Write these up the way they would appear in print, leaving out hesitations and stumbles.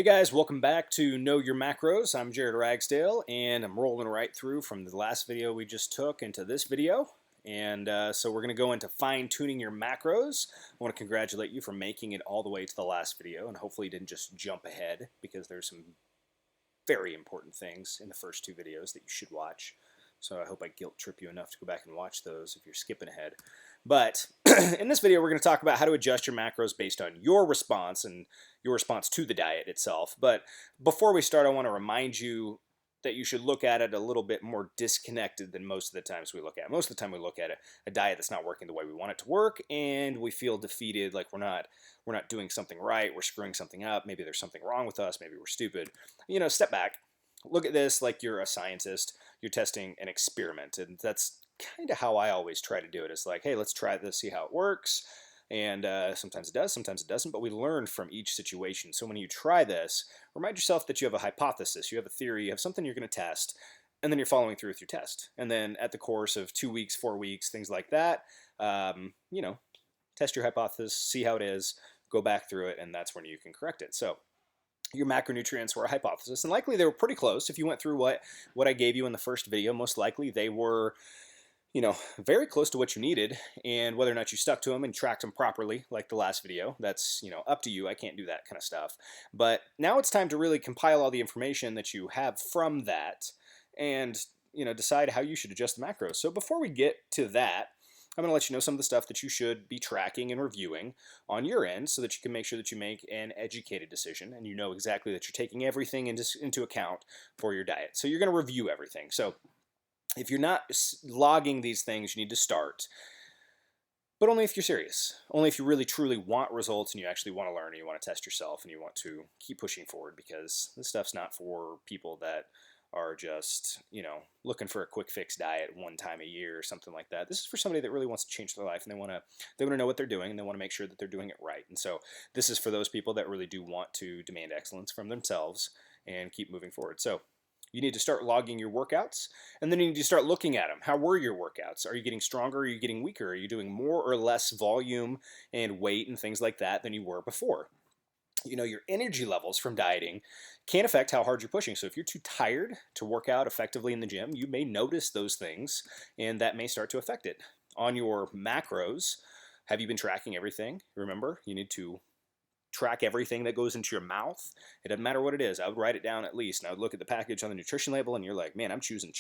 Hey guys, welcome back to Know Your Macros. I'm Jared Ragsdale, and I'm rolling right through from the last video we just took into this video. And so we're going to go into fine-tuning your macros. I want to congratulate you for making it all the way to the last video, and hopefully you didn't just jump ahead, because there's some very important things in the first two videos that you should watch. So I hope I guilt trip you enough to go back and watch those if you're skipping ahead. But in this video, we're going to talk about how to adjust your macros based on your response and your response to the diet itself. But before we start, I want to remind you that you should look at it a little bit more disconnected than most of the times we look at. Most of the time we look at a diet that's not working the way we want it to work, and we feel defeated, like we're not doing something right, we're screwing something up, maybe there's something wrong with us, maybe we're stupid. Step back. Look at this like you're a scientist. You're testing an experiment, and that's kind of how I always try to do it. It's like, hey, let's try this, see how it works. And sometimes it does, sometimes it doesn't, but we learn from each situation. So when you try this, remind yourself that you have a hypothesis, you have a theory, you have something you're going to test, and then you're following through with your test. And then at the course of 2 weeks, 4 weeks, things like that, test your hypothesis, see how it is, go back through it, and that's when you can correct it. So your macronutrients were a hypothesis, and likely they were pretty close. If you went through what I gave you in the first video, most likely they were very close to what you needed, and whether or not you stuck to them and tracked them properly, like the last video, that's, up to you. I can't do that kind of stuff. But now it's time to really compile all the information that you have from that and, decide how you should adjust the macros. So before we get to that, I'm going to let you know some of the stuff that you should be tracking and reviewing on your end so that you can make sure that you make an educated decision and you know exactly that you're taking everything into account for your diet. So you're going to review everything. So if you're not logging these things, you need to start. But only if you're serious. Only if you really truly want results and you actually want to learn and you want to test yourself and you want to keep pushing forward, because this stuff's not for people that are just, looking for a quick fix diet one time a year or something like that. This is for somebody that really wants to change their life, and they want to know what they're doing, and they want to make sure that they're doing it right. And so this is for those people that really do want to demand excellence from themselves and keep moving forward. So you need to start logging your workouts, and then you need to start looking at them. How were your workouts? Are you getting stronger? Are you getting weaker? Are you doing more or less volume and weight and things like that than you were before? Your energy levels from dieting can affect how hard you're pushing. So if you're too tired to work out effectively in the gym, you may notice those things, and that may start to affect it. On your macros, have you been tracking everything? Remember, you need to track everything that goes into your mouth. It doesn't matter what it is. I would write it down at least, and I would look at the package on the nutrition label, and you're like, man, I'm chewing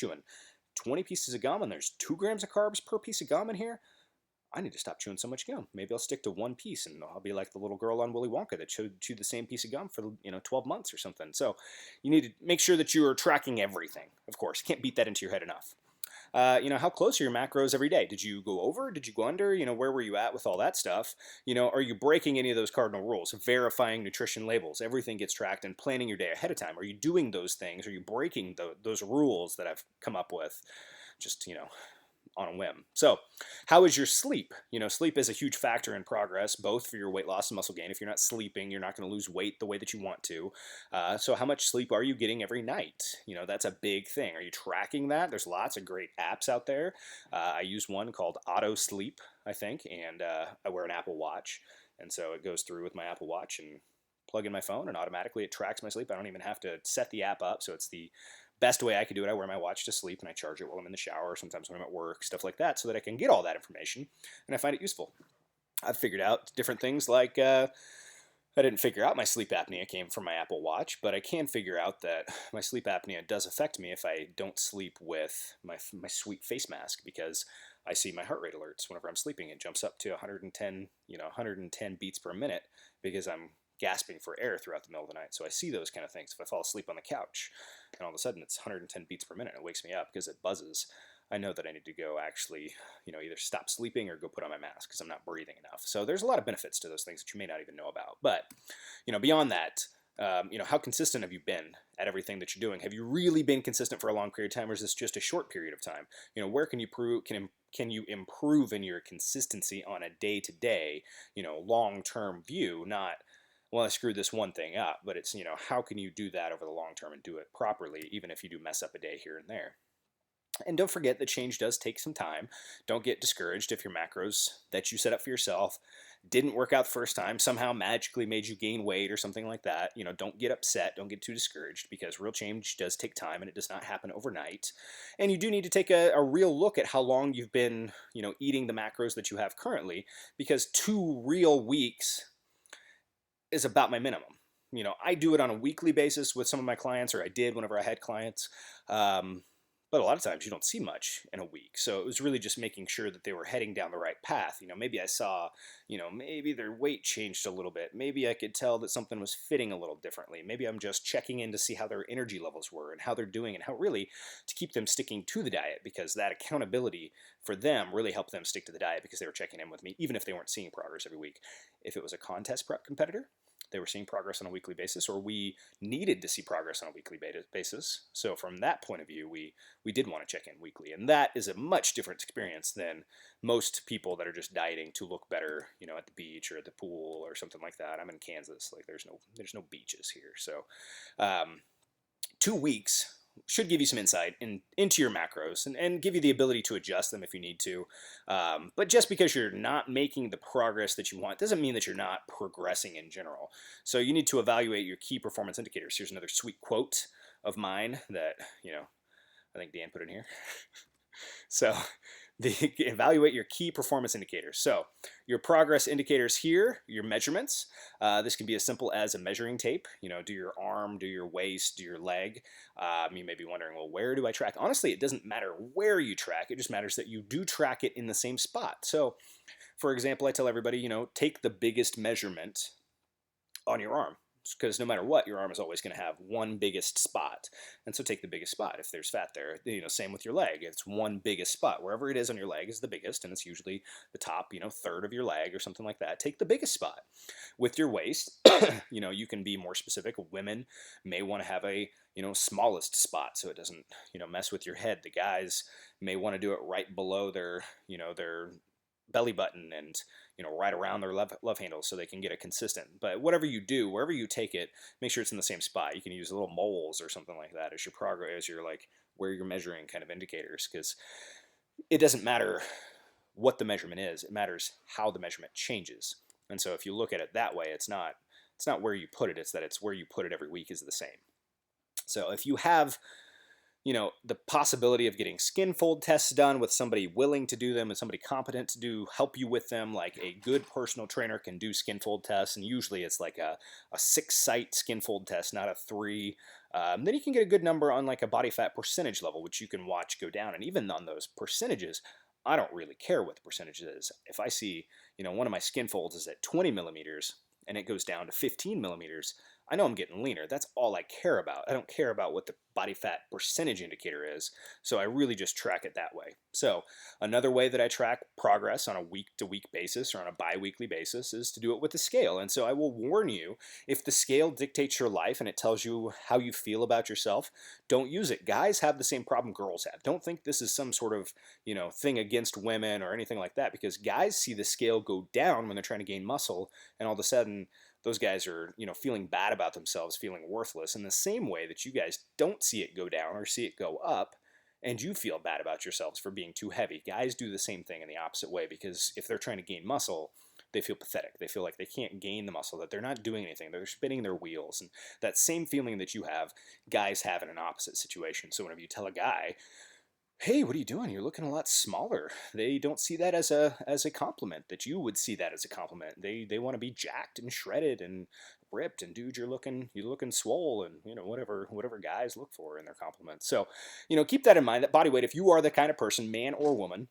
20 pieces of gum, and there's 2 grams of carbs per piece of gum in here. I need to stop chewing so much gum. Maybe I'll stick to 1 piece, and I'll be like the little girl on Willy Wonka that chewed the same piece of gum for 12 months or something. So you need to make sure that you are tracking everything. Of course, can't beat that into your head enough. How close are your macros every day? Did you go over? Did you go under? Where were you at with all that stuff? Are you breaking any of those cardinal rules? Verifying nutrition labels. Everything gets tracked, and planning your day ahead of time. Are you doing those things? Are you breaking those rules that I've come up with just, on a whim? So how is your sleep? Sleep is a huge factor in progress, both for your weight loss and muscle gain. If you're not sleeping, you're not going to lose weight the way that you want to. So how much sleep are you getting every night? That's a big thing. Are you tracking that? There's lots of great apps out there. I use one called Auto Sleep, I think, and I wear an Apple Watch. And so it goes through with my Apple Watch and plug in my phone, and automatically it tracks my sleep. I don't even have to set the app up, so it's the best way I could do it. I wear my watch to sleep, and I charge it while I'm in the shower, sometimes when I'm at work, stuff like that, so that I can get all that information, and I find it useful. I've figured out different things like, I didn't figure out my sleep apnea came from my Apple Watch, but I can figure out that my sleep apnea does affect me if I don't sleep with my sweet face mask, because I see my heart rate alerts whenever I'm sleeping. It jumps up to 110 beats per minute because I'm gasping for air throughout the middle of the night. So I see those kind of things. If I fall asleep on the couch and all of a sudden it's 110 beats per minute, it wakes me up because it buzzes, I know that I need to go actually, either stop sleeping or go put on my mask because I'm not breathing enough. So there's a lot of benefits to those things that you may not even know about. But, beyond that, how consistent have you been at everything that you're doing? Have you really been consistent for a long period of time, or is this just a short period of time? Where can you improve in your consistency on a day-to-day, long-term view, not, well, I screwed this one thing up, but it's, how can you do that over the long term and do it properly, even if you do mess up a day here and there? And don't forget that change does take some time. Don't get discouraged if your macros that you set up for yourself didn't work out the first time, somehow magically made you gain weight or something like that, don't get upset, don't get too discouraged, because real change does take time and it does not happen overnight. And you do need to take a real look at how long you've been, eating the macros that you have currently, because 2 real weeks is about my minimum. I do it on a weekly basis with some of my clients, or I did whenever I had clients. But a lot of times you don't see much in a week. So it was really just making sure that they were heading down the right path. Maybe I saw, maybe their weight changed a little bit. Maybe I could tell that something was fitting a little differently. Maybe I'm just checking in to see how their energy levels were and how they're doing, and how really to keep them sticking to the diet, because that accountability for them really helped them stick to the diet, because they were checking in with me, even if they weren't seeing progress every week. If it was a contest prep competitor, they were seeing progress on a weekly basis, or we needed to see progress on a weekly basis. So from that point of view, we did want to check in weekly. And that is a much different experience than most people that are just dieting to look better, at the beach or at the pool or something like that. I'm in Kansas. Like there's no beaches here. So 2 weeks should give you some insight into your macros, and give you the ability to adjust them if you need to. But just because you're not making the progress that you want doesn't mean that you're not progressing in general. So you need to evaluate your key performance indicators. Here's another sweet quote of mine that, I think Dan put in here. So evaluate your key performance indicators. So your progress indicators here, your measurements. This can be as simple as a measuring tape. Do your arm, do your waist, do your leg. You may be wondering, well, where do I track? Honestly, it doesn't matter where you track. It just matters that you do track it in the same spot. So, for example, I tell everybody, take the biggest measurement on your arm, because no matter what, your arm is always going to have one biggest spot. And so take the biggest spot. If there's fat there, same with your leg. It's one biggest spot. Wherever it is on your leg is the biggest, and it's usually the top, third of your leg or something like that. Take the biggest spot. With your waist, you can be more specific. Women may want to have a, smallest spot so it doesn't, mess with your head. The guys may want to do it right below their belly button, and right around their love handles, so they can get it consistent. But whatever you do, wherever you take it, make sure it's in the same spot. You can use little moles or something like that as your progress, as your where you're measuring kind of indicators, because it doesn't matter what the measurement is, it matters how the measurement changes. And so if you look at it that way, it's not where you put it, it's that it's where you put it every week is the same. So if you have the possibility of getting skin fold tests done with somebody willing to do them and somebody competent to help you with them, like a good personal trainer can do skin fold tests, and usually it's like a 6-site skin fold test, not a 3. Then you can get a good number on like a body fat percentage level, which you can watch go down. And even on those percentages, I don't really care what the percentage is. If I see, one of my skin folds is at 20 millimeters and it goes down to 15 millimeters, I know I'm getting leaner. That's all I care about. I don't care about what the body fat percentage indicator is. So I really just track it that way. So another way that I track progress on a week-to-week basis or on a bi-weekly basis is to do it with the scale. And so I will warn you, if the scale dictates your life and it tells you how you feel about yourself, don't use it. Guys have the same problem girls have. Don't think this is some sort of, thing against women or anything like that, because guys see the scale go down when they're trying to gain muscle, and all of a sudden those guys are, feeling bad about themselves, feeling worthless, in the same way that you guys don't see it go down or see it go up, and you feel bad about yourselves for being too heavy. Guys do the same thing in the opposite way, because if they're trying to gain muscle, they feel pathetic. They feel like they can't gain the muscle, that they're not doing anything. They're spinning their wheels. And that same feeling that you have, guys have in an opposite situation. So whenever you tell a guy, hey, what are you doing? You're looking a lot smaller, they don't see that as a compliment, that you would see that as a compliment. They want to be jacked and shredded and ripped, and dude, you're looking swole, and whatever guys look for in their compliments. So, keep that in mind, that body weight, if you are the kind of person, man or woman,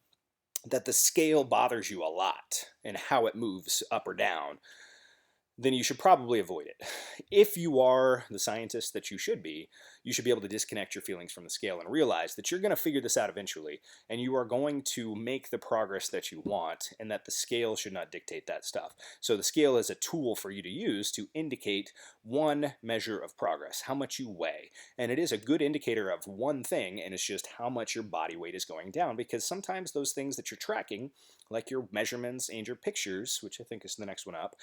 that the scale bothers you a lot and how it moves up or down, then you should probably avoid it. If you are the scientist that you should be able to disconnect your feelings from the scale and realize that you're going to figure this out eventually, and you are going to make the progress that you want, and that the scale should not dictate that stuff. So the scale is a tool for you to use to indicate one measure of progress, how much you weigh. And it is a good indicator of one thing, and it's just how much your body weight is going down, because sometimes those things that you're tracking, like your measurements and your pictures, which I think is the next one up,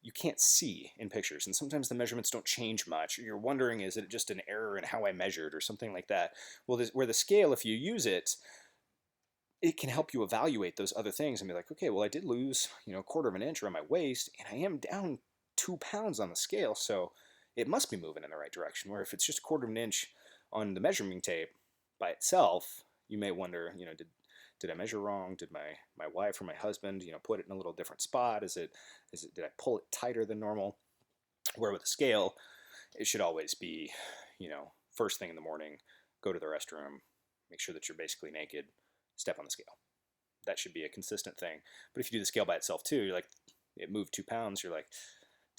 you can't see in pictures, and sometimes the measurements don't change much. You're wondering, is it just an error in how I measured or something like that? Well, where the scale, if you use it, it can help you evaluate those other things and be like, okay, well, I did lose, a quarter of an inch around my waist, and I am down 2 pounds on the scale, so it must be moving in the right direction. Where if it's just a quarter of an inch on the measuring tape by itself, you may wonder, did I measure wrong? Did my wife or my husband, put it in a little different spot? Did I pull it tighter than normal? Where with a scale, it should always be, first thing in the morning, go to the restroom, make sure that you're basically naked, step on the scale. That should be a consistent thing. But if you do the scale by itself too, you're like, it moved 2 pounds, you're like,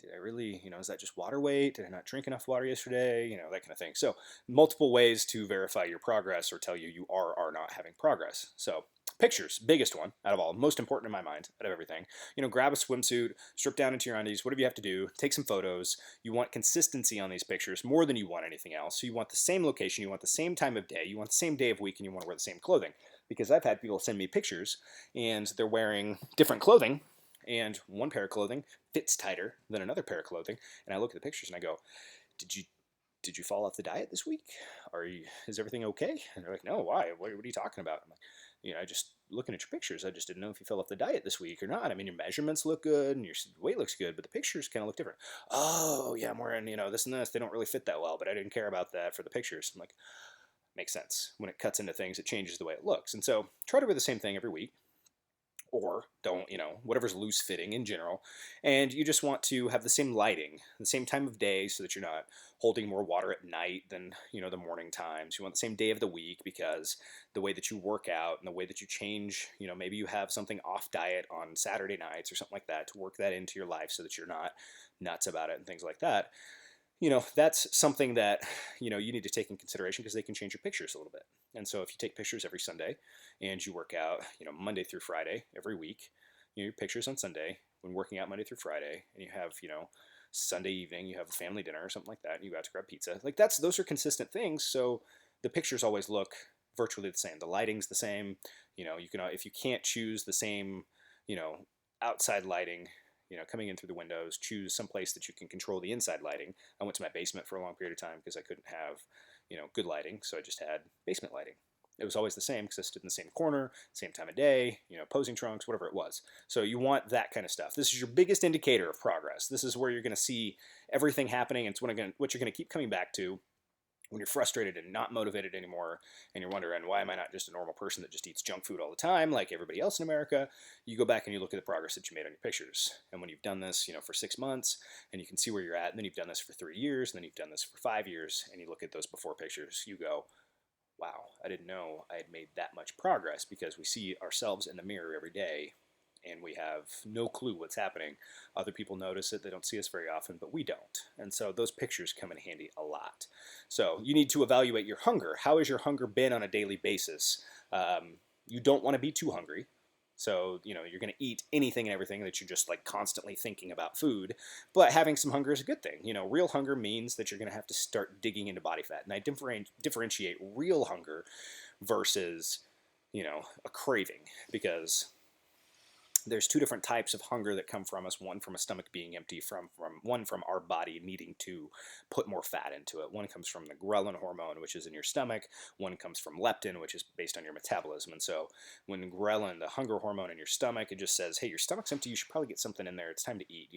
did I really, is that just water weight? Did I not drink enough water yesterday? That kind of thing. So multiple ways to verify your progress or tell you are or are not having progress. So pictures, biggest one out of all, most important in my mind out of everything. Grab a swimsuit, strip down into your undies, whatever you have to do, take some photos. You want consistency on these pictures more than you want anything else. So you want the same location, you want the same time of day, you want the same day of week, and you want to wear the same clothing. Because I've had people send me pictures and they're wearing different clothing, and one pair of clothing fits tighter than another pair of clothing. And I look at the pictures and I go, did you fall off the diet this week? Is everything okay? And they're like, no, why? What are you talking about? I'm like, I just looking at your pictures, I just didn't know if you fell off the diet this week or not. I mean, your measurements look good and your weight looks good, but the pictures kind of look different. Oh, yeah, I'm wearing, this and this. They don't really fit that well, but I didn't care about that for the pictures. I'm like, makes sense. When it cuts into things, it changes the way it looks. And so try to wear the same thing every week. Or don't, whatever's loose fitting in general. And you just want to have the same lighting, the same time of day, so that you're not holding more water at night than, the morning times. You want the same day of the week, because the way that you work out and the way that you change, maybe you have something off diet on Saturday nights or something like that, to work that into your life so that you're not nuts about it and things like that. That's something that, you need to take in consideration, because they can change your pictures a little bit. And so if you take pictures every Sunday and you work out, Monday through Friday every week, your pictures on Sunday when working out Monday through Friday, and you have, Sunday evening, you have a family dinner or something like that, and you go out to grab pizza. Like those are consistent things. So the pictures always look virtually the same. The lighting's the same. You can, if you can't choose the same, outside lighting, coming in through the windows, choose some place that you can control the inside lighting. I went to my basement for a long period of time because I couldn't have, good lighting, so I just had basement lighting. It was always the same because I stood in the same corner, same time of day, posing trunks, whatever it was. So you want that kind of stuff. This is your biggest indicator of progress. This is where you're going to see everything happening, and it's what you're going to keep coming back to when you're frustrated and not motivated anymore, and you're wondering, why am I not just a normal person that just eats junk food all the time like everybody else in America? You go back and you look at the progress that you made on your pictures. And when you've done this, for 6 months, and you can see where you're at, and then you've done this for 3 years, and then you've done this for 5 years, and you look at those before pictures, you go, wow, I didn't know I had made that much progress, because we see ourselves in the mirror every day and we have no clue what's happening. Other people notice it, they don't see us very often, but we don't. And so those pictures come in handy a lot. So you need to evaluate your hunger. How has your hunger been on a daily basis? You don't want to be too hungry. So, you're going to eat anything and everything that you're just like constantly thinking about food. But having some hunger is a good thing. Real hunger means that you're going to have to start digging into body fat. And I differentiate real hunger versus, a craving, because there's two different types of hunger that come from us. One from a stomach being empty, one from our body needing to put more fat into it. One comes from the ghrelin hormone, which is in your stomach. One comes from leptin, which is based on your metabolism. And so when ghrelin, the hunger hormone in your stomach, it just says, hey, your stomach's empty, you should probably get something in there. It's time to eat.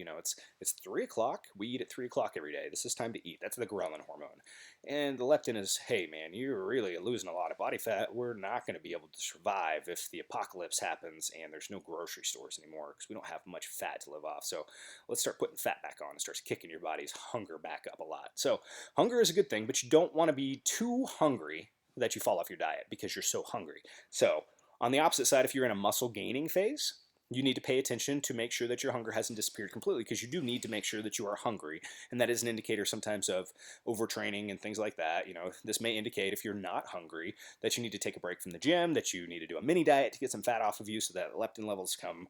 It's 3 o'clock. We eat at 3 o'clock every day. This is time to eat. That's the ghrelin hormone. And the leptin is, hey, man, you're really losing a lot of body fat. We're not going to be able to survive if the apocalypse happens and there's no grocery stores anymore, because we don't have much fat to live off. So let's start putting fat back on. It starts kicking your body's hunger back up a lot. So hunger is a good thing, but you don't want to be too hungry that you fall off your diet because you're so hungry. So on the opposite side, if you're in a muscle gaining phase, you need to pay attention to make sure that your hunger hasn't disappeared completely, because you do need to make sure that you are hungry. And that is an indicator sometimes of overtraining and things like that. This may indicate, if you're not hungry, that you need to take a break from the gym, that you need to do a mini diet to get some fat off of you so that leptin levels come,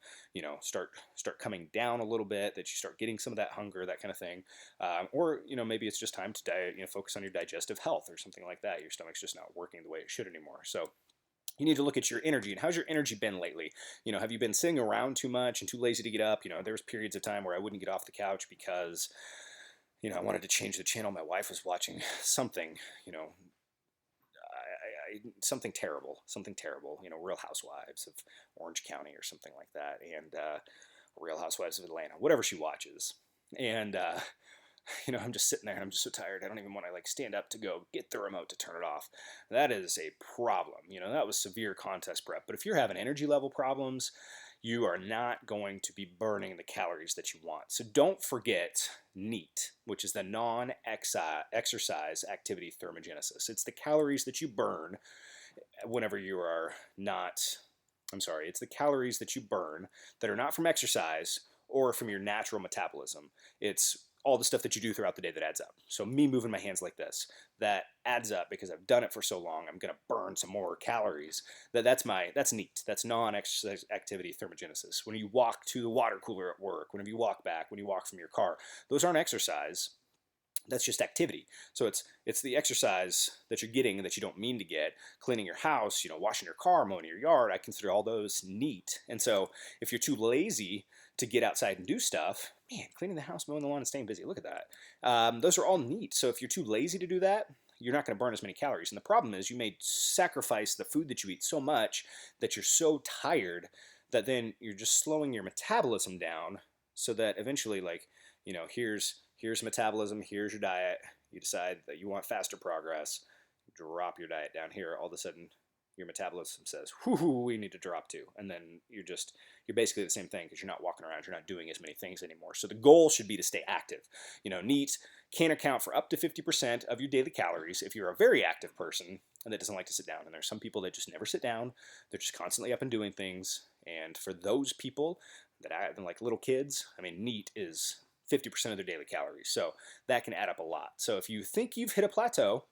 start coming down a little bit, that you start getting some of that hunger, that kind of thing. Or, maybe it's just time to diet, focus on your digestive health or something like that. Your stomach's just not working the way it should anymore. So you need to look at your energy, and how's your energy been lately? Have you been sitting around too much and too lazy to get up? There was periods of time where I wouldn't get off the couch because, I wanted to change the channel. My wife was watching something, something terrible, Real Housewives of Orange County or something like that, and Real Housewives of Atlanta, whatever she watches. And I'm just sitting there and I'm just so tired. I don't even want to like stand up to go get the remote to turn it off. That is a problem. That was severe contest prep. But if you're having energy level problems, you are not going to be burning the calories that you want. So don't forget NEAT, which is the non-exercise activity thermogenesis. It's the calories that you burn whenever you are not, it's the calories that you burn that are not from exercise or from your natural metabolism. It's all the stuff that you do throughout the day that adds up. So me moving my hands like this, that adds up because I've done it for so long. I'm going to burn some more calories. That's NEAT. That's non-exercise activity thermogenesis. When you walk to the water cooler at work, whenever you walk back, when you walk from your car, those aren't exercise. That's just activity. So it's the exercise that you're getting that you don't mean to get. Cleaning your house, washing your car, mowing your yard. I consider all those NEAT. And so if you're too lazy to get outside and do stuff, man, cleaning the house, mowing the lawn, and staying busy, look at that. Those are all NEAT. So if you're too lazy to do that, you're not going to burn as many calories. And the problem is you may sacrifice the food that you eat so much that you're so tired that then you're just slowing your metabolism down so that eventually, here's metabolism, here's your diet. You decide that you want faster progress, drop your diet down here. All of a sudden, your metabolism says, whoo, we need to drop too. And then you're basically the same thing because you're not walking around, you're not doing as many things anymore. So the goal should be to stay active. NEAT can account for up to 50% of your daily calories if you're a very active person and that doesn't like to sit down. And there's some people that just never sit down. They're just constantly up and doing things. And for those people that like little kids, NEAT is 50% of their daily calories. So that can add up a lot. So if you think you've hit a plateau,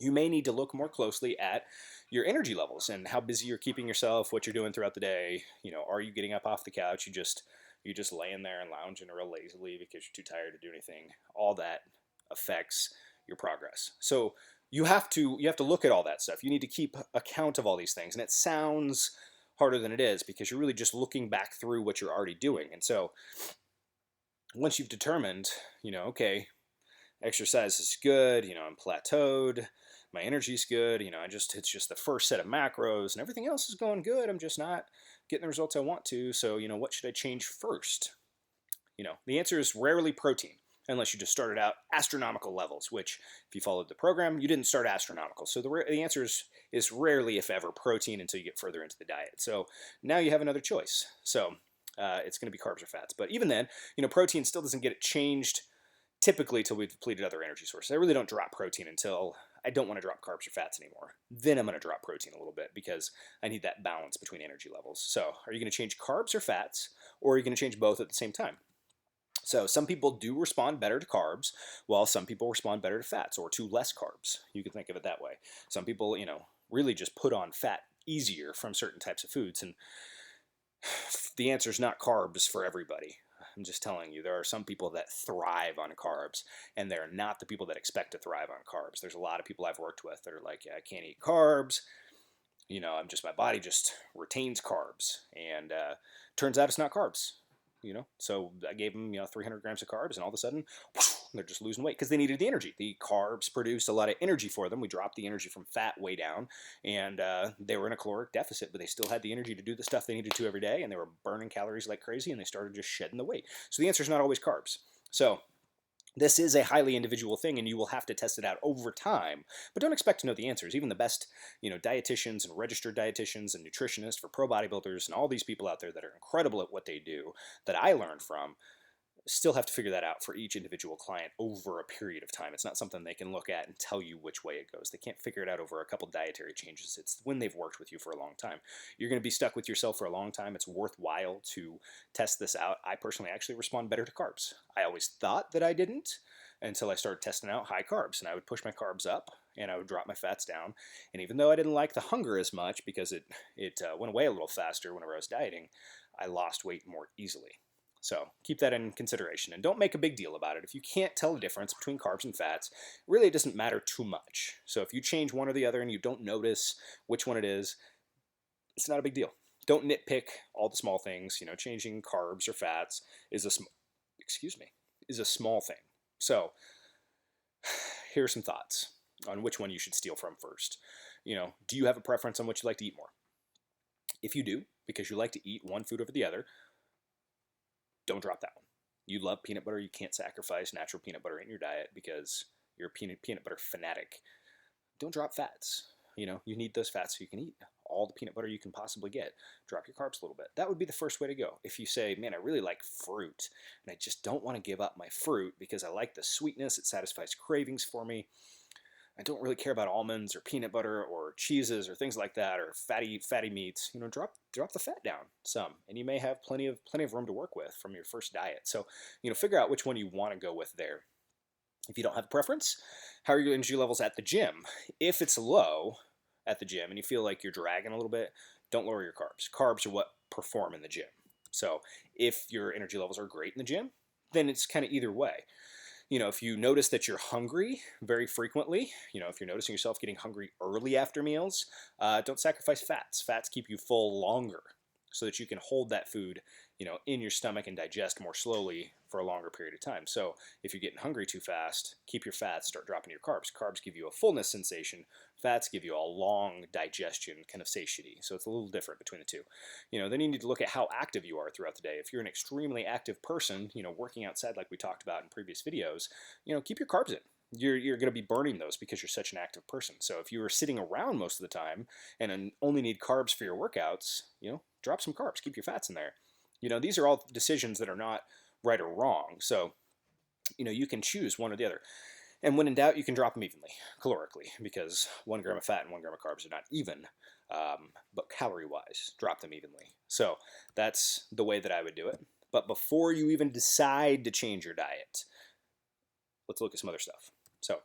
you may need to look more closely at your energy levels and how busy you're keeping yourself, what you're doing throughout the day. Are you getting up off the couch? You just laying there and lounging real lazily because you're too tired to do anything. All that affects your progress. So you have to look at all that stuff. You need to keep account of all these things. And it sounds harder than it is because you're really just looking back through what you're already doing. And so once you've determined, okay, exercise is good, I'm plateaued, my energy's good, it's just the first set of macros and everything else is going good. I'm just not getting the results I want to. So, what should I change first? The answer is rarely protein, unless you just started out astronomical levels, which if you followed the program, you didn't start astronomical. So the answer is rarely, if ever, protein until you get further into the diet. So now you have another choice. So it's going to be carbs or fats. But even then, protein still doesn't get it changed typically till we've depleted other energy sources. I really don't drop protein until I don't want to drop carbs or fats anymore. Then I'm going to drop protein a little bit because I need that balance between energy levels. So are you going to change carbs or fats, or are you going to change both at the same time? So some people do respond better to carbs, while some people respond better to fats or to less carbs. You can think of it that way. Some people, really just put on fat easier from certain types of foods. And the answer is not carbs for everybody. I'm just telling you, there are some people that thrive on carbs, and they're not the people that expect to thrive on carbs. There's a lot of people I've worked with that are like, yeah, I can't eat carbs. My body just retains carbs. And turns out it's not carbs. So I gave them 300 grams of carbs, and all of a sudden they're just losing weight because they needed the energy. The carbs produced a lot of energy for them. We dropped the energy from fat way down, and they were in a caloric deficit, but they still had the energy to do the stuff they needed to every day, and they were burning calories like crazy, and they started just shedding the weight. So the answer is not always carbs. So this is a highly individual thing, and you will have to test it out over time. But don't expect to know the answers. Even the best, dietitians and registered dietitians and nutritionists for pro bodybuilders and all these people out there that are incredible at what they do, that I learned from, still have to figure that out for each individual client over a period of time. It's not something they can look at and tell you which way it goes. They can't figure it out over a couple dietary changes. It's when they've worked with you for a long time. You're going to be stuck with yourself for a long time. It's worthwhile to test this out. I personally actually respond better to carbs. I always thought that I didn't until I started testing out high carbs, and I would push my carbs up and I would drop my fats down. And even though I didn't like the hunger as much because it went away a little faster whenever I was dieting, I lost weight more easily. So keep that in consideration, and don't make a big deal about it. If you can't tell the difference between carbs and fats, really it doesn't matter too much. So if you change one or the other and you don't notice which one it is, it's not a big deal. Don't nitpick all the small things. Changing carbs or fats is a small thing. So here are some thoughts on which one you should steal from first. do you have a preference on what you like to eat more? If you do, because you like to eat one food over the other, don't drop that one. You love peanut butter. You can't sacrifice natural peanut butter in your diet because you're a peanut butter fanatic. Don't drop fats. You need those fats so you can eat all the peanut butter you can possibly get. Drop your carbs a little bit. That would be the first way to go. If you say, man, I really like fruit, and I just don't want to give up my fruit because I like the sweetness, it satisfies cravings for me. I don't really care about almonds or peanut butter or cheeses or things like that, or fatty meats. Drop the fat down some, and you may have plenty of room to work with from your first diet. So, figure out which one you want to go with there. If you don't have a preference, how are your energy levels at the gym? If it's low at the gym and you feel like you're dragging a little bit, don't lower your carbs. Carbs are what perform in the gym. So if your energy levels are great in the gym, then it's kind of either way. If you notice that you're hungry very frequently, if you're noticing yourself getting hungry early after meals, don't sacrifice fats. Fats keep you full longer so that you can hold that food, in your stomach and digest more slowly for a longer period of time. So if you're getting hungry too fast, keep your fats, start dropping your carbs. Carbs give you a fullness sensation. Fats give you a long digestion kind of satiety. So it's a little different between the two. Then you need to look at how active you are throughout the day. If you're an extremely active person, working outside like we talked about in previous videos, keep your carbs in. You're going to be burning those because you're such an active person. So if you are sitting around most of the time and only need carbs for your workouts, drop some carbs, keep your fats in there. These are all decisions that are not right or wrong. So, you can choose one or the other. And when in doubt, you can drop them evenly, calorically, because 1 gram of fat and 1 gram of carbs are not even, but calorie-wise, drop them evenly. So that's the way that I would do it. But before you even decide to change your diet, let's look at some other stuff. So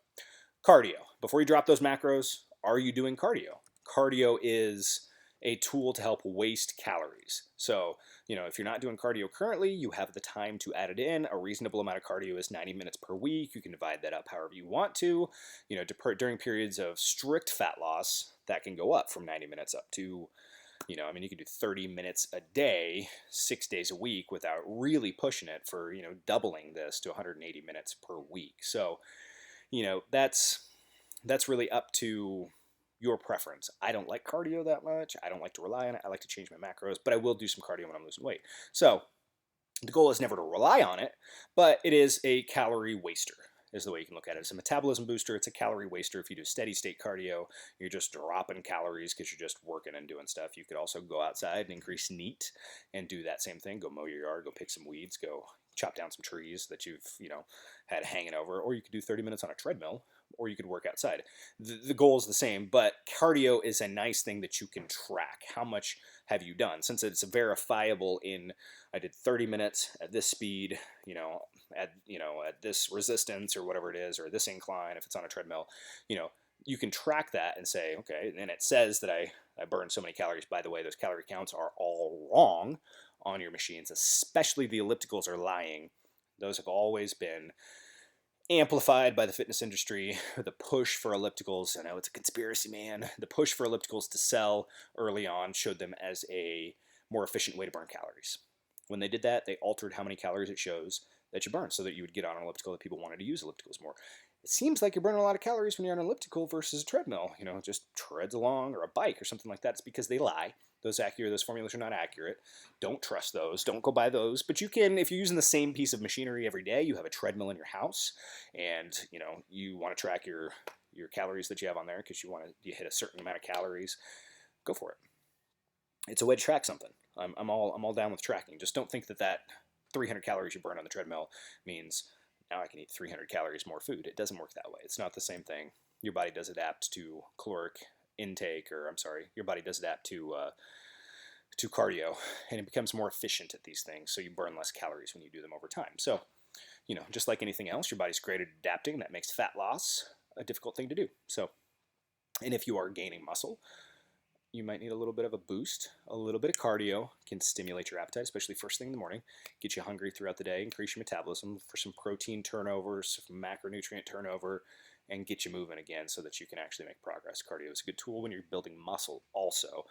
cardio. Before you drop those macros, are you doing cardio? Cardio is a tool to help waste calories. So, if you're not doing cardio currently, you have the time to add it in. A reasonable amount of cardio is 90 minutes per week. You can divide that up however you want to. During periods of strict fat loss, that can go up from 90 minutes up to, you can do 30 minutes a day, 6 days a week without really pushing it for, doubling this to 180 minutes per week. So, that's really up to your preference. I don't like cardio that much. I don't like to rely on it. I like to change my macros, but I will do some cardio when I'm losing weight. So the goal is never to rely on it, but it is a calorie waster is the way you can look at it. It's a metabolism booster. It's a calorie waster. If you do steady state cardio, you're just dropping calories because you're just working and doing stuff. You could also go outside and increase NEAT and do that same thing. Go mow your yard, go pick some weeds, go chop down some trees that you've, had hanging over, or you could do 30 minutes on a treadmill, or you could work outside. The goal is the same, but cardio is a nice thing that you can track. How much have you done? Since it's verifiable I did 30 minutes at this speed, at this resistance or whatever it is, or this incline, if it's on a treadmill, you can track that and say, okay, and it says that I burned so many calories. By the way, those calorie counts are all wrong on your machines, especially the ellipticals are lying. Those have always been amplified by the fitness industry. The push for ellipticals, I know it's a conspiracy, man. The push for ellipticals to sell early on showed them as a more efficient way to burn calories. When they did that, they altered how many calories it shows that you burn so that you would get on an elliptical, that people wanted to use ellipticals more. It seems like you're burning a lot of calories when you're on an elliptical versus a treadmill, just treads along, or a bike or something like that. It's because they lie. Those formulas are not accurate. Don't trust those. Don't go buy those. But you can, if you're using the same piece of machinery every day, you have a treadmill in your house, and you want to track your calories that you have on there because you hit a certain amount of calories, go for it. It's a way to track something. I'm all down with tracking. Just don't think that 300 calories you burn on the treadmill means now I can eat 300 calories more food. It doesn't work that way. It's not the same thing. Your body does adapt to caloric intake, your body does adapt to cardio, and it becomes more efficient at these things. So you burn less calories when you do them over time. So, just like anything else, your body's great at adapting. That makes fat loss a difficult thing to do. So, and if you are gaining muscle, you might need a little bit of a boost. A little bit of cardio can stimulate your appetite, especially first thing in the morning, get you hungry throughout the day, increase your metabolism for some protein turnover, some macronutrient turnover, and get you moving again so that you can actually make progress. Cardio is a good tool when you're building muscle also.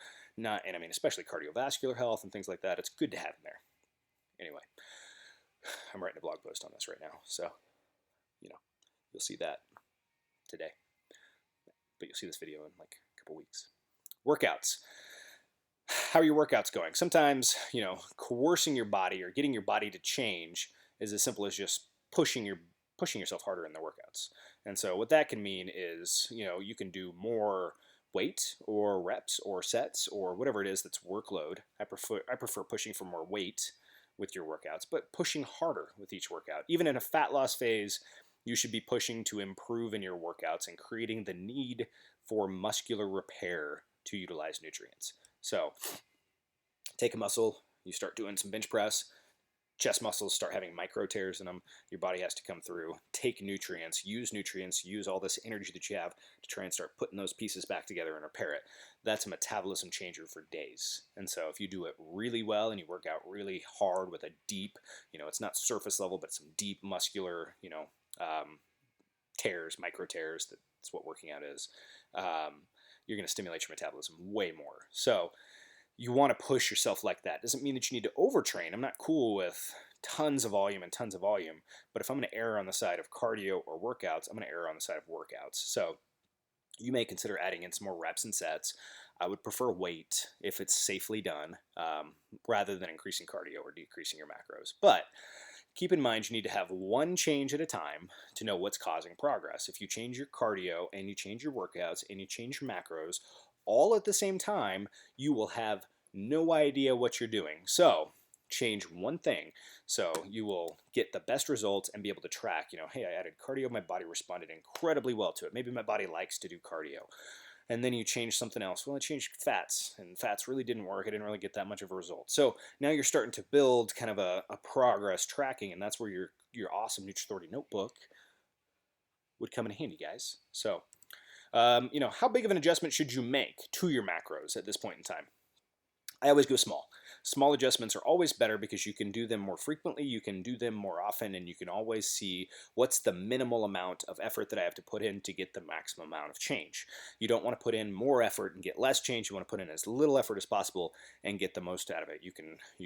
Especially cardiovascular health and things like that. It's good to have in there. Anyway, I'm writing a blog post on this right now, so, you'll see that today. But you'll see this video in like a couple weeks. Workouts. How are your workouts going? Sometimes, coercing your body or getting your body to change is as simple as just pushing yourself harder in the workouts. And so what that can mean is, you can do more weight or reps or sets or whatever it is that's workload. I prefer pushing for more weight with your workouts, but pushing harder with each workout. Even in a fat loss phase, you should be pushing to improve in your workouts and creating the need for muscular repair to utilize nutrients. So take a muscle, you start doing some bench press, chest muscles start having micro tears in them, your body has to come through, take nutrients, use all this energy that you have to try and start putting those pieces back together and repair it. That's a metabolism changer for days. And so if you do it really well and you work out really hard with a deep, it's not surface level, but some deep muscular, tears, micro tears, that's what working out is, you're going to stimulate your metabolism way more. So you want to push yourself like that. Doesn't mean that you need to overtrain. I'm not cool with tons of volume, but if I'm going to err on the side of cardio or workouts, I'm going to err on the side of workouts. So you may consider adding in some more reps and sets. I would prefer weight if it's safely done, rather than increasing cardio or decreasing your macros. But keep in mind, you need to have one change at a time to know what's causing progress. If you change your cardio and you change your workouts and you change your macros all at the same time, you will have no idea what you're doing. So change one thing so you will get the best results and be able to track, hey, I added cardio, my body responded incredibly well to it. Maybe my body likes to do cardio. And then you change something else. Well, I changed fats, and fats really didn't work. I didn't really get that much of a result. So now you're starting to build kind of a progress tracking, and that's where your awesome Nutrithority notebook would come in handy, guys. So, how big of an adjustment should you make to your macros at this point in time? I always go small. Small adjustments are always better because you can do them more frequently, you can do them more often, and you can always see what's the minimal amount of effort that I have to put in to get the maximum amount of change. You don't want to put in more effort and get less change. You want to put in as little effort as possible and get the most out of it. You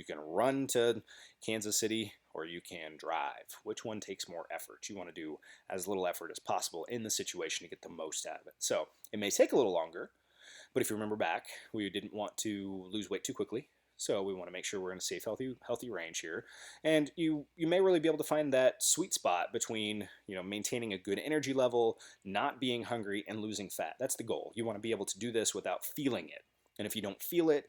can run to Kansas City or you can drive. Which one takes more effort? You want to do as little effort as possible in the situation to get the most out of it. So it may take a little longer, but if you remember back, we didn't want to lose weight too quickly. So we want to make sure we're in a safe, healthy range here. And you may really be able to find that sweet spot between, maintaining a good energy level, not being hungry, and losing fat. That's the goal. You want to be able to do this without feeling it. And if you don't feel it,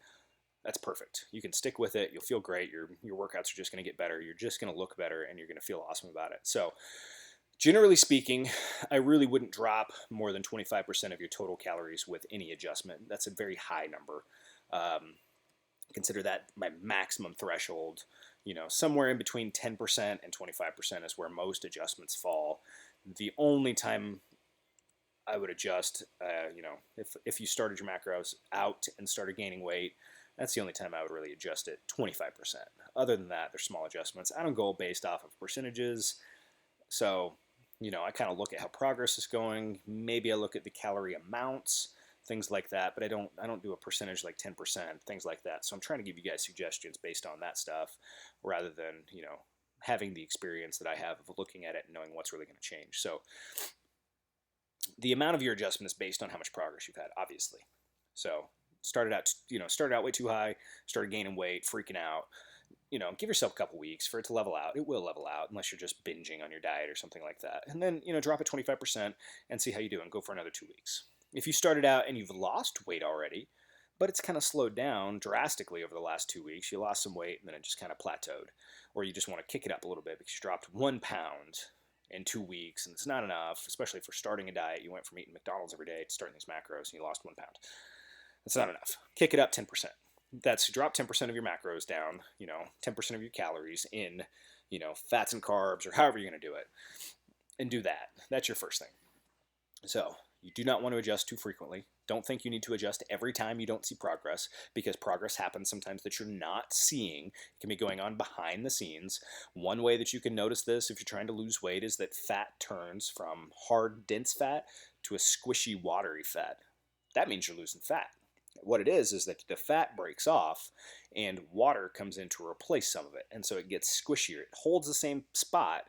that's perfect. You can stick with it. You'll feel great. Your workouts are just going to get better. You're just going to look better, and you're going to feel awesome about it. So generally speaking, I really wouldn't drop more than 25% of your total calories with any adjustment. That's a very high number. Consider that my maximum threshold. Somewhere in between 10% and 25% is where most adjustments fall. The only time I would adjust, if you started your macros out and started gaining weight, that's the only time I would really adjust it, 25%. Other than that, they're small adjustments. I don't go based off of percentages. So, I kind of look at how progress is going. Maybe I look at the calorie amounts, things like that, but I don't do a percentage like 10%, things like that. So I'm trying to give you guys suggestions based on that stuff rather than, having the experience that I have of looking at it and knowing what's really going to change. So the amount of your adjustment is based on how much progress you've had, obviously. So started out way too high, started gaining weight, freaking out. Give yourself a couple weeks for it to level out. It will level out unless you're just binging on your diet or something like that. And then, drop it 25% and see how you do and go for another 2 weeks. If you started out and you've lost weight already, but it's kind of slowed down drastically over the last 2 weeks, you lost some weight and then it just kind of plateaued, or you just want to kick it up a little bit because you dropped 1 pound in 2 weeks and it's not enough, especially for starting a diet. You went from eating McDonald's every day to starting these macros and you lost 1 pound. That's not enough. Kick it up 10%. That's drop 10% of your macros down, 10% of your calories in, fats and carbs or however you're going to do it, and do that. That's your first thing. So you do not want to adjust too frequently. Don't think you need to adjust every time you don't see progress, because progress happens sometimes that you're not seeing. It can be going on behind the scenes. One way that you can notice this if you're trying to lose weight is that fat turns from hard, dense fat to a squishy, watery fat. That means you're losing fat. What it is that the fat breaks off and water comes in to replace some of it. And so it gets squishier. It holds the same spot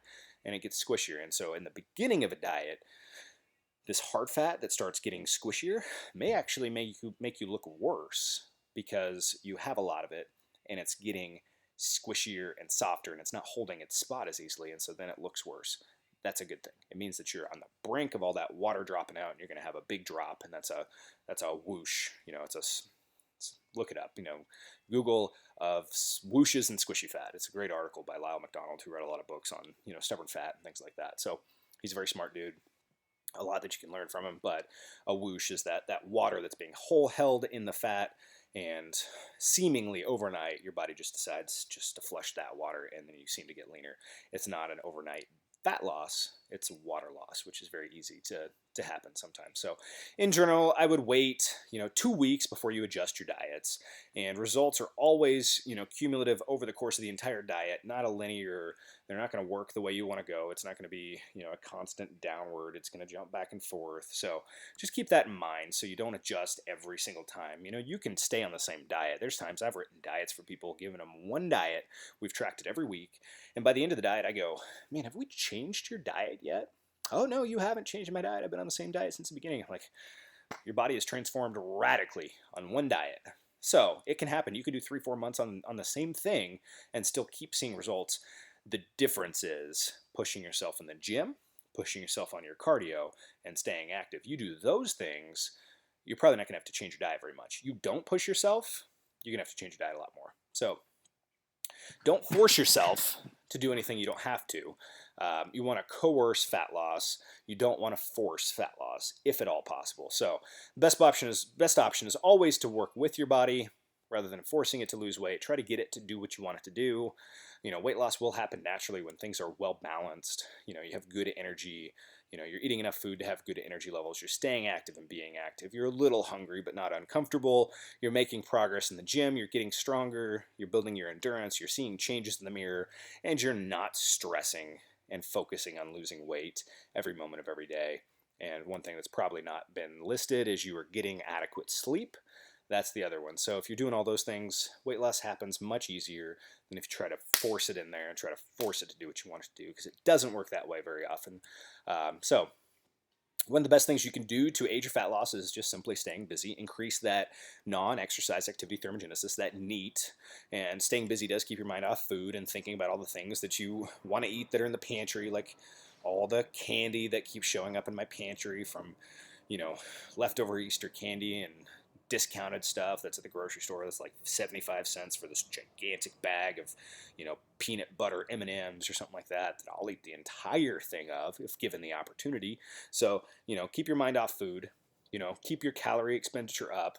and it gets squishier. And so in the beginning of a diet, This hard fat that starts getting squishier may actually make you look worse because you have a lot of it and it's getting squishier and softer and it's not holding its spot as easily, and so then it looks worse. That's a good thing. It means that you're on the brink of all that water dropping out and you're going to have a big drop, and that's a whoosh. Look it up. Google of whooshes and squishy fat. It's a great article by Lyle McDonald, who wrote a lot of books on stubborn fat and things like that. So he's a very smart dude. A lot that you can learn from him, but a whoosh is that water that's being held in the fat, and seemingly overnight your body just decides just to flush that water and then you seem to get leaner. It's not an overnight fat loss, it's water loss, which is very easy to happen sometimes. So in general, I would wait 2 weeks before you adjust your diets, and results are always cumulative over the course of the entire diet, not a linear. They're not going to work the way you want to go. It's not going to be a constant downward. It's going to jump back and forth. So just keep that in mind so you don't adjust every single time. You can stay on the same diet. There's times I've written diets for people, given them one diet, we've tracked it every week, and by the end of the diet I go, man, have we changed your diet yet? Oh no, you haven't changed my diet. I've been on the same diet since the beginning. I'm like, your body is transformed radically on one diet. So it can happen. You can do 3-4 months on the same thing and still keep seeing results. The difference is pushing yourself in the gym, pushing yourself on your cardio, and staying active. You do those things, you're probably not going to have to change your diet very much. You don't push yourself, you're going to have to change your diet a lot more. So don't force yourself to do anything you don't have to. You want to coerce fat loss. You don't want to force fat loss, if at all possible. So best option is always to work with your body rather than forcing it to lose weight. Try to get it to do what you want it to do. Weight loss will happen naturally when things are well balanced. You have good energy. You're eating enough food to have good energy levels. You're staying active and being active. You're a little hungry but not uncomfortable. You're making progress in the gym. You're getting stronger. You're building your endurance. You're seeing changes in the mirror. And you're not stressing and focusing on losing weight every moment of every day. And one thing that's probably not been listed is you are getting adequate sleep. That's the other one. So if you're doing all those things, weight loss happens much easier than if you try to force it in there and try to force it to do what you want it to do, because it doesn't work that way very often. So one of the best things you can do to aid your fat loss is just simply staying busy. Increase that non-exercise activity thermogenesis, that NEAT. And staying busy does keep your mind off food and thinking about all the things that you want to eat that are in the pantry, like all the candy that keeps showing up in my pantry from, leftover Easter candy and discounted stuff that's at the grocery store that's like 75 cents for this gigantic bag of peanut butter M&Ms or something like that I'll eat the entire thing of if given the opportunity. So keep your mind off food, keep your calorie expenditure up.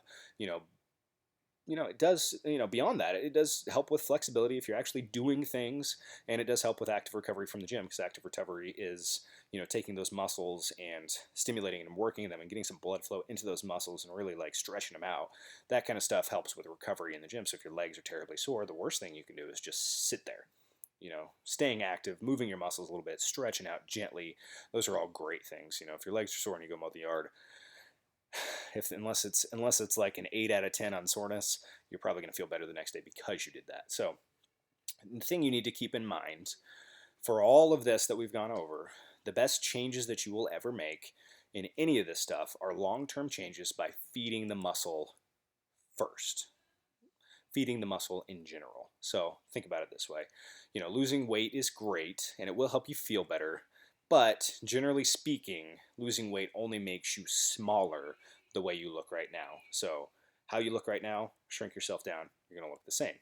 It does, beyond that, it does help with flexibility if you're actually doing things, and it does help with active recovery from the gym, because active recovery is, taking those muscles and stimulating and working them and getting some blood flow into those muscles and really like stretching them out. That kind of stuff helps with recovery in the gym. So if your legs are terribly sore, the worst thing you can do is just sit there. Staying active, moving your muscles a little bit, stretching out gently. Those are all great things. If your legs are sore and you go mow the yard, unless it's like an 8 out of 10 on soreness, you're probably going to feel better the next day because you did that. So the thing you need to keep in mind for all of this that we've gone over, the best changes that you will ever make in any of this stuff are long-term changes by feeding the muscle first. Feeding the muscle in general. So think about it this way. Losing weight is great and it will help you feel better. But generally speaking, losing weight only makes you smaller the way you look right now. So how you look right now, shrink yourself down, you're going to look the same.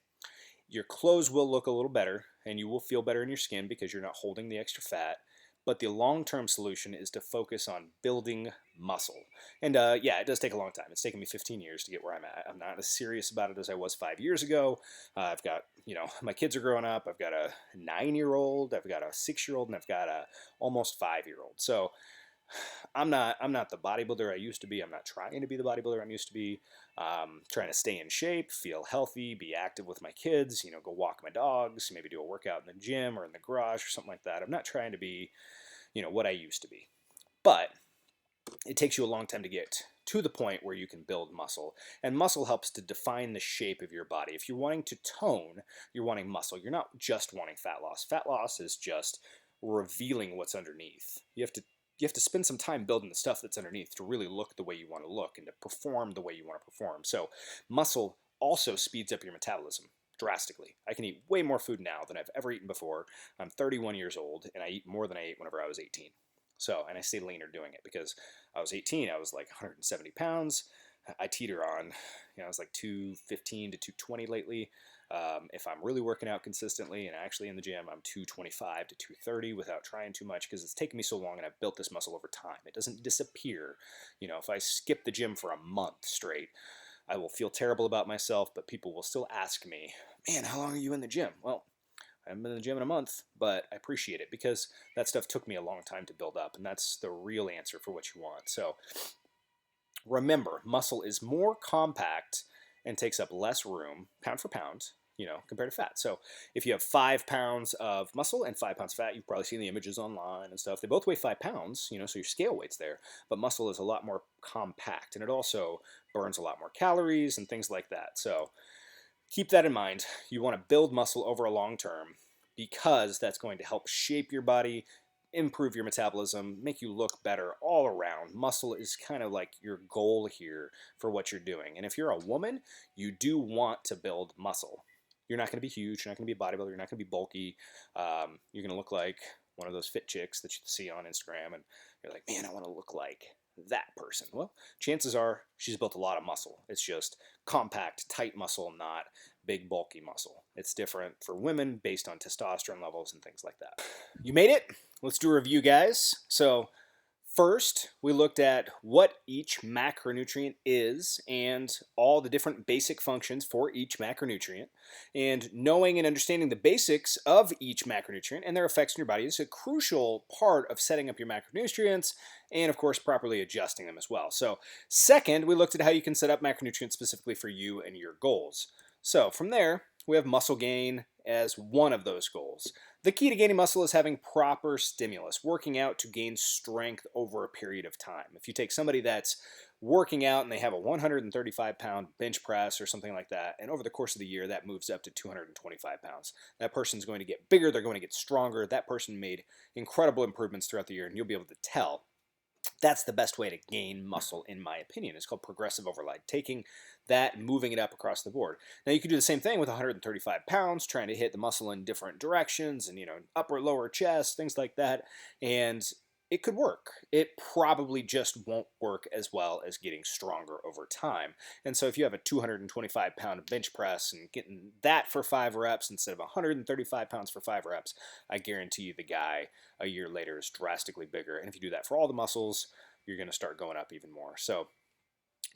Your clothes will look a little better and you will feel better in your skin because you're not holding the extra fat. But the long-term solution is to focus on building muscle. And it does take a long time. It's taken me 15 years to get where I'm at. I'm not as serious about it as I was 5 years ago. I've got, my kids are growing up. I've got a 9-year-old, I've got a 6-year-old, and I've got a almost 5-year-old. So I'm not the bodybuilder I used to be. I'm not trying to be the bodybuilder I used to be. Trying to stay in shape, feel healthy, be active with my kids, go walk my dogs, maybe do a workout in the gym or in the garage or something like that. I'm not trying to be, what I used to be. But it takes you a long time to get to the point where you can build muscle. And muscle helps to define the shape of your body. If you're wanting to tone, you're wanting muscle. You're not just wanting fat loss. Fat loss is just revealing what's underneath. You have to you have to spend some time building the stuff that's underneath to really look the way you want to look and to perform the way you want to perform. So muscle also speeds up your metabolism drastically. I can eat way more food now than I've ever eaten before. I'm 31 years old, and I eat more than I ate whenever I was 18. So, and I stay leaner doing it because I was 18, I was like 170 pounds. I teeter on, I was like 215 to 220 lately. If I'm really working out consistently and actually in the gym, I'm 225 to 230 without trying too much because it's taken me so long and I've built this muscle over time. It doesn't disappear. If I skip the gym for a month straight, I will feel terrible about myself, but people will still ask me, man, how long are you in the gym? Well, I haven't been in the gym in a month, but I appreciate it because that stuff took me a long time to build up, and that's the real answer for what you want. So remember, muscle is more compact and takes up less room, pound for pound, compared to fat. So if you have 5 pounds of muscle and 5 pounds of fat, you've probably seen the images online and stuff. They both weigh 5 pounds, so your scale weight's there, but muscle is a lot more compact, and it also burns a lot more calories and things like that. So keep that in mind. You want to build muscle over a long term because that's going to help shape your body, improve your metabolism, make you look better all around. Muscle is kind of like your goal here for what you're doing. And if you're a woman, you do want to build muscle. You're not going to be huge. You're not going to be a bodybuilder. You're not going to be bulky. You're going to look like one of those fit chicks that you see on Instagram. And you're like, man, I want to look like that person. Well, chances are she's built a lot of muscle. It's just compact, tight muscle, not big, bulky muscle. It's different for women based on testosterone levels and things like that. You made it. Let's do a review, guys. So first, we looked at what each macronutrient is and all the different basic functions for each macronutrient. And knowing and understanding the basics of each macronutrient and their effects in your body is a crucial part of setting up your macronutrients and, of course, properly adjusting them as well. So second, we looked at how you can set up macronutrients specifically for you and your goals. So from there, we have muscle gain as one of those goals. The key to gaining muscle is having proper stimulus, working out to gain strength over a period of time. If you take somebody that's working out and they have a 135-pound bench press or something like that, and over the course of the year that moves up to 225 pounds, that person's going to get bigger, they're going to get stronger. That person made incredible improvements throughout the year, and you'll be able to tell. That's the best way to gain muscle, in my opinion. It's called progressive override, taking that and moving it up across the board. Now, you can do the same thing with 135 pounds, trying to hit the muscle in different directions and, upper, lower chest, things like that. And it could work. It probably just won't work as well as getting stronger over time. And so if you have a 225-pound bench press and getting that for 5 reps instead of 135 pounds for 5 reps, I guarantee you the guy a year later is drastically bigger. And if you do that for all the muscles, you're going to start going up even more. So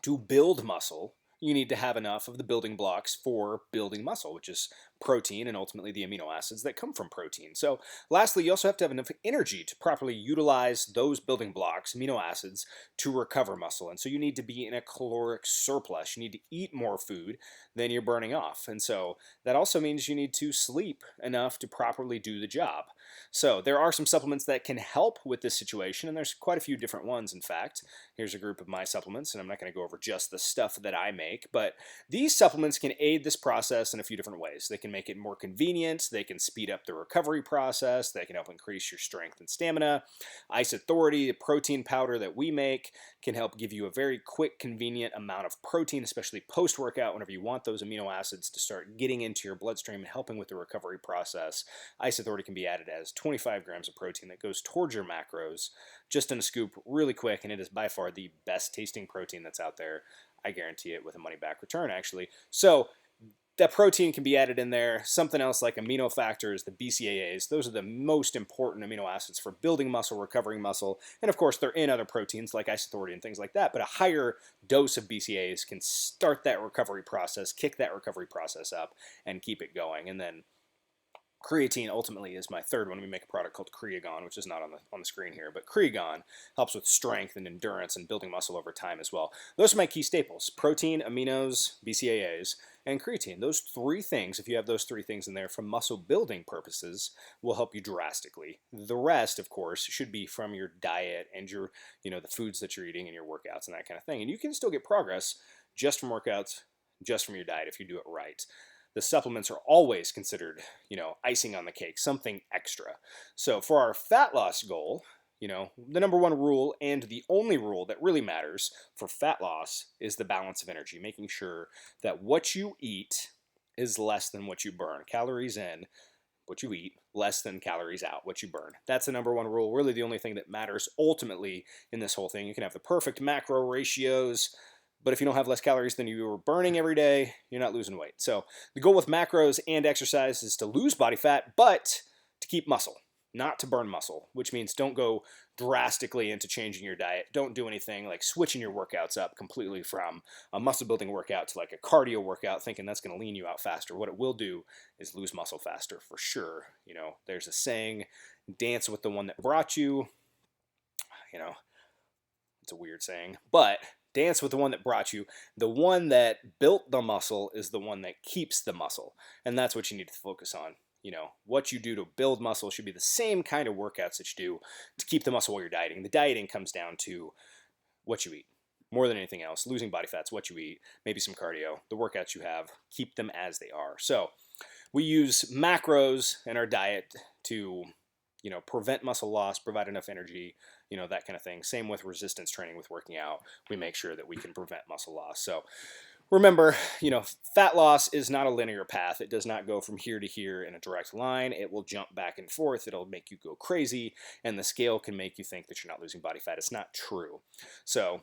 to build muscle, you need to have enough of the building blocks for building muscle, which is protein and ultimately the amino acids that come from protein. So lastly, you also have to have enough energy to properly utilize those building blocks, amino acids, to recover muscle. And so you need to be in a caloric surplus. You need to eat more food than you're burning off. And so that also means you need to sleep enough to properly do the job. So there are some supplements that can help with this situation, and there's quite a few different ones, in fact. Here's a group of my supplements, and I'm not going to go over just the stuff that I make, but these supplements can aid this process in a few different ways. They can make it more convenient, they can speed up the recovery process, they can help increase your strength and stamina. Isotherity, the protein powder that we make, can help give you a very quick, convenient amount of protein, especially post-workout whenever you want those amino acids to start getting into your bloodstream and helping with the recovery process. Isotherity can be added as 25 grams of protein that goes towards your macros, just in a scoop really quick, and it is by far the best tasting protein that's out there. I guarantee it with a money back return, actually. So that protein can be added in there. Something else like amino factors, the BCAAs, those are the most important amino acids for building muscle, recovering muscle, and of course they're in other proteins like isotherity and things like that, but a higher dose of BCAAs can start that recovery process, kick that recovery process up, and keep it going. And then creatine ultimately is my third one. We make a product called Creagon, which is not on the screen here, but Creagon helps with strength and endurance and building muscle over time as well. Those are my key staples: protein, aminos, BCAAs, and creatine. Those 3 things, if you have those 3 things in there for muscle building purposes, will help you drastically. The rest, of course, should be from your diet and your, the foods that you're eating and your workouts and that kind of thing. And you can still get progress just from workouts, just from your diet if you do it right. The supplements are always considered, icing on the cake, something extra. So for our fat loss goal, You know, the number one rule and the only rule that really matters for fat loss is the balance of energy, making sure that what you eat is less than what you burn. Calories in, what you eat, less than calories out, what you burn. That's the number one rule, really the only thing that matters ultimately in this whole thing. You can have the perfect macro ratios, but if you don't have less calories than you were burning every day, you're not losing weight. So the goal with macros and exercise is to lose body fat, but to keep muscle, not to burn muscle, which means don't go drastically into changing your diet. Don't do anything like switching your workouts up completely from a muscle building workout to like a cardio workout, thinking that's going to lean you out faster. What it will do is lose muscle faster for sure. You know, there's a saying, dance with the one that brought you. You know, it's a weird saying, but dance with the one that brought you. The one that built the muscle is the one that keeps the muscle. And that's what you need to focus on. You know, what you do to build muscle should be the same kind of workouts that you do to keep the muscle while you're dieting. The dieting comes down to what you eat. More than anything else, losing body fat's what you eat, maybe some cardio. The workouts you have, keep them as they are. So we use macros in our diet to, you know, prevent muscle loss, provide enough energy, you know, that kind of thing. Same with resistance training, with working out. We make sure that we can prevent muscle loss. So remember, you know, fat loss is not a linear path. It does not go from here to here in a direct line. It will jump back and forth. It'll make you go crazy, and the scale can make you think that you're not losing body fat. It's not true. So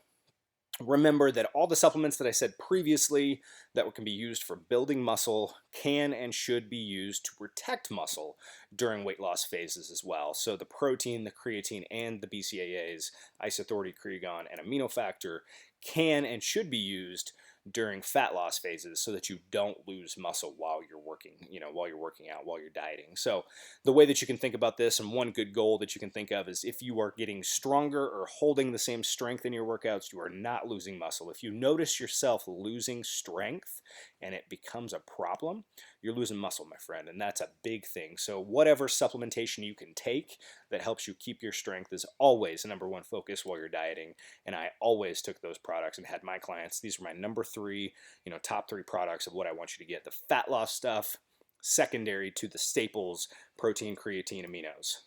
remember that all the supplements that I said previously that can be used for building muscle can and should be used to protect muscle during weight loss phases as well. So the protein, the creatine, and the BCAAs, Isothermite, Creatine, and amino factor can and should be used during fat loss phases so that you don't lose muscle while you're working, you know, while you're working out, while you're dieting. So the way that you can think about this, and one good goal that you can think of, is if you are getting stronger or holding the same strength in your workouts, you are not losing muscle. If you notice yourself losing strength and it becomes a problem, you're losing muscle, my friend, and that's a big thing. So whatever supplementation you can take that helps you keep your strength is always the number one focus while you're dieting. And I always took those products and had my clients, these were my number three, you know, top three products of what I want you to get. The fat loss stuff, secondary to the staples, protein, creatine, aminos.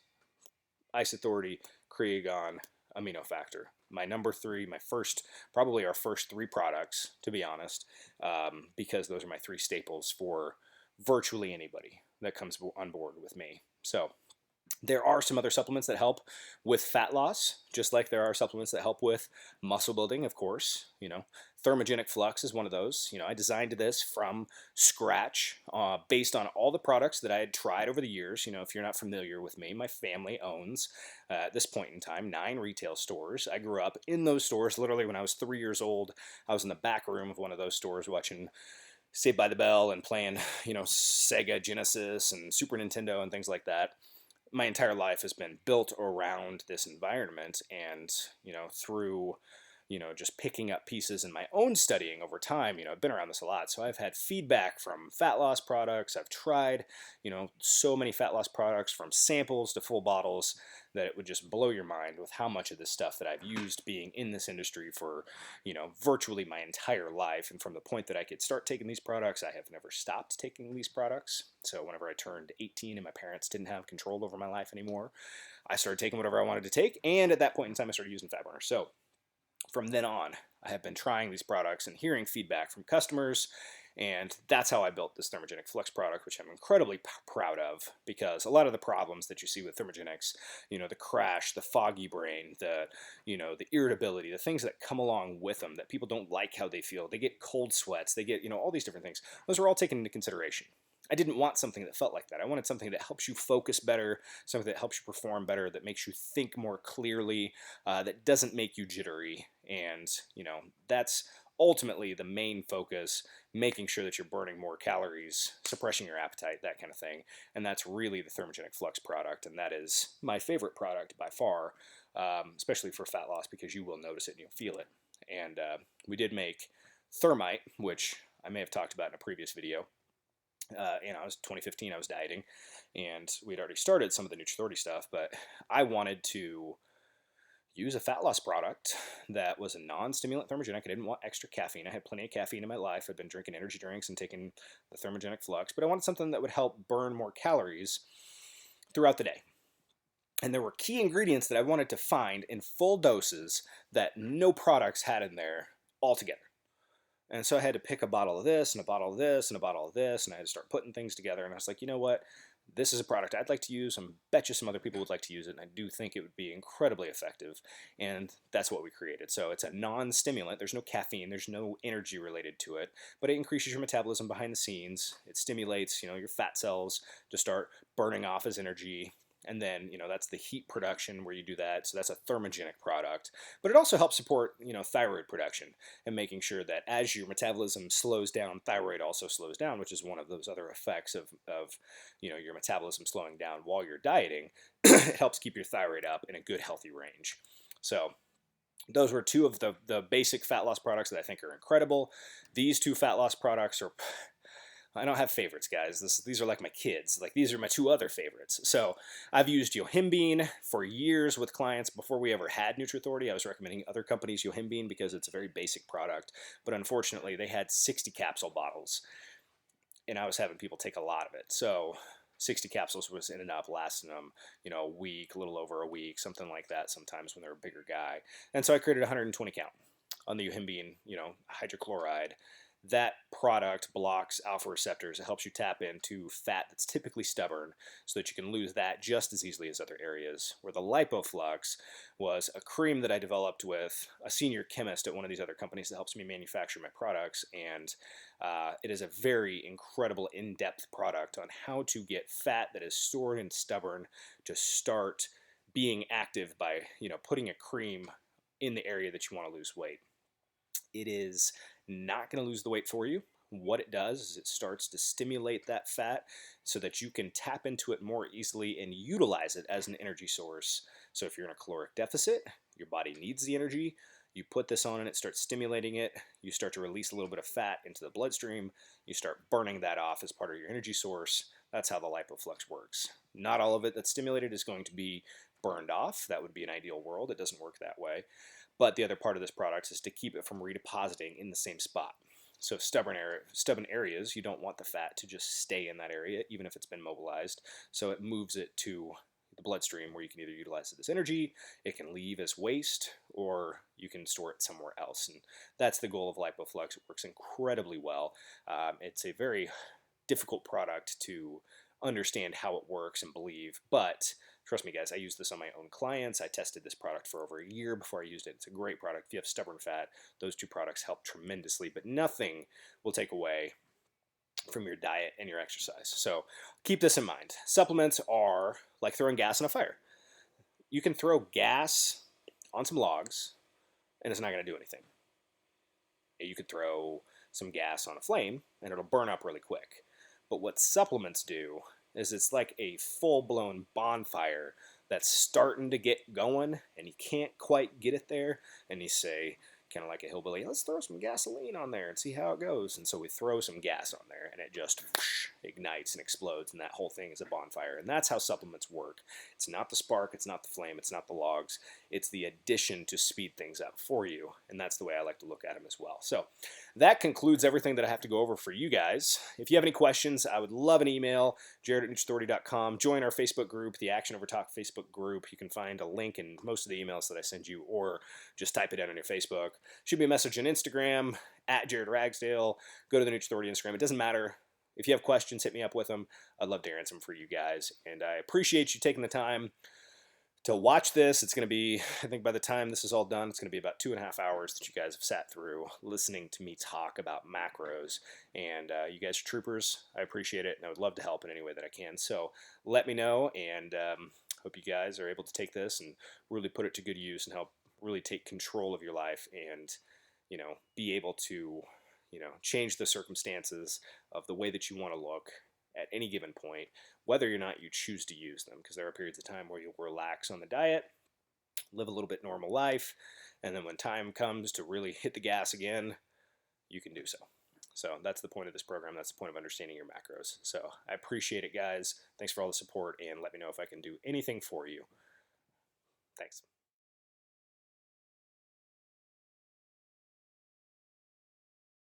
Isothermite, Creatine, amino factor. My number three, my first, probably our first three products, to be honest, because those are my three staples for virtually anybody that comes on board with me. So there are some other supplements that help with fat loss, just like there are supplements that help with muscle building, of course. You know, Thermogenic Flux is one of those. You know, I designed this from scratch based on all the products that I had tried over the years. You know, if you're not familiar with me, my family owns, at this point in time, 9 retail stores. I grew up in those stores. Literally, when I was 3 years old, I was in the back room of one of those stores watching Saved by the Bell and playing, you know, Sega Genesis and Super Nintendo and things like that. My entire life has been built around this environment, and, you know, through, you know, just picking up pieces in my own studying over time, you know, I've been around this a lot. So I've had feedback from fat loss products. I've tried, you know, so many fat loss products, from samples to full bottles, that it would just blow your mind with how much of this stuff that I've used being in this industry for, you know, virtually my entire life. And from the point that I could start taking these products, I have never stopped taking these products. So whenever I turned 18 and my parents didn't have control over my life anymore, I started taking whatever I wanted to take. And at that point in time, I started using fat burners. So from then on, I have been trying these products and hearing feedback from customers, and that's how I built this Thermogenic Flux product, which I'm incredibly proud of, because a lot of the problems that you see with thermogenics, you know, the crash, the foggy brain, the, you know, the irritability, the things that come along with them, that people don't like how they feel, they get cold sweats, they get, you know, all these different things, those are all taken into consideration. I didn't want something that felt like that. I wanted something that helps you focus better, something that helps you perform better, that makes you think more clearly, that doesn't make you jittery. And, you know, that's ultimately the main focus, making sure that you're burning more calories, suppressing your appetite, that kind of thing. And that's really the Thermogenic Flux product. And that is my favorite product by far, especially for fat loss, because you will notice it and you'll feel it. And we did make Thermite, which I may have talked about in a previous video. You know, I was 2015, I was dieting, and we'd already started some of the Nutrithority stuff, but I wanted to use a fat loss product that was a non-stimulant thermogenic. I didn't want extra caffeine. I had plenty of caffeine in my life. I'd been drinking energy drinks and taking the Thermogenic Flux, but I wanted something that would help burn more calories throughout the day. And there were key ingredients that I wanted to find in full doses that no products had in there altogether. And so I had to pick a bottle of this and a bottle of this and a bottle of this, and I had to start putting things together. And I was like, you know what? This is a product I'd like to use. I bet you some other people would like to use it, and I do think it would be incredibly effective. And that's what we created. So it's a non-stimulant. There's no caffeine. There's no energy related to it, but it increases your metabolism behind the scenes. It stimulates, your fat cells to start burning off as energy. And then, that's the heat production where you do that. So that's a thermogenic product. But it also helps support, thyroid production and making sure that as your metabolism slows down, thyroid also slows down, which is one of those other effects of your metabolism slowing down while you're dieting. It helps keep your thyroid up in a good, healthy range. So those were two of the basic fat loss products that I think are incredible. These two fat loss products are... I don't have favorites, guys. These are like my kids. Like, these are my two other favorites. So I've used Yohimbine for years with clients. Before we ever had Nutrithority, I was recommending other companies Yohimbine because it's a very basic product. But unfortunately, they had 60 capsule bottles, and I was having people take a lot of it. So 60 capsules was in enough, lasting them, a week, a little over a week, something like that sometimes when they're a bigger guy. And so I created 120 count on the Yohimbine, hydrochloride. That product blocks alpha receptors. It helps you tap into fat that's typically stubborn so that you can lose that just as easily as other areas. Where the LipoFlux was a cream that I developed with a senior chemist at one of these other companies that helps me manufacture my products. And it is a very incredible in-depth product on how to get fat that is stored and stubborn to start being active by, putting a cream in the area that you want to lose weight. It is not going to lose the weight for you. What it does is it starts to stimulate that fat so that you can tap into it more easily and utilize it as an energy source. So if you're in a caloric deficit, your body needs the energy. You put this on and it starts stimulating it. You start to release a little bit of fat into the bloodstream. You start burning that off as part of your energy source. That's how the LipoFlux works. Not all of it that's stimulated is going to be burned off. That would be an ideal world. It doesn't work that way. But the other part of this product is to keep it from redepositing in the same spot. So stubborn areas, you don't want the fat to just stay in that area, even if it's been mobilized. So it moves it to the bloodstream where you can either utilize it as energy, it can leave as waste, or you can store it somewhere else. And that's the goal of LipoFlux. It works incredibly well. It's a very difficult product to understand how it works and believe, but trust me, guys, I use this on my own clients. I tested this product for over a year before I used it. It's a great product. If you have stubborn fat, those two products help tremendously, but nothing will take away from your diet and your exercise. So keep this in mind. Supplements are like throwing gas on a fire. You can throw gas on some logs, and it's not going to do anything. You could throw some gas on a flame, and it'll burn up really quick. But what supplements do is it's like a full-blown bonfire that's starting to get going, and you can't quite get it there, and you say, kind of like a hillbilly, let's throw some gasoline on there and see how it goes. And so we throw some gas on there, and it just whoosh, ignites and explodes, and that whole thing is a bonfire. And that's how supplements work. It's not the spark, it's not the flame, it's not the logs. It's the addition to speed things up for you, and that's the way I like to look at them as well. So that concludes everything that I have to go over for you guys. If you have any questions, I would love an email, jared@nutrithority.com. Join our Facebook group, the Action Over Talk Facebook group. You can find a link in most of the emails that I send you, or just type it in on your Facebook. Shoot me a message on Instagram, @JaredRagsdale. Go to the Nutrithority Instagram. It doesn't matter. If you have questions, hit me up with them. I'd love to answer them for you guys. And I appreciate you taking the time to watch this. It's going to be, I think by the time this is all done, it's going to be about 2.5 hours that you guys have sat through listening to me talk about macros. And you guys are troopers. I appreciate it, and I would love to help in any way that I can. So let me know, and hope you guys are able to take this and really put it to good use and help really take control of your life and, be able to, change the circumstances of the way that you want to look at any given point, whether or not you choose to use them, because there are periods of time where you'll relax on the diet, live a little bit normal life, and then when time comes to really hit the gas again, you can do so. So that's the point of this program. That's the point of understanding your macros. So I appreciate it, guys. Thanks for all the support, and let me know if I can do anything for you. Thanks.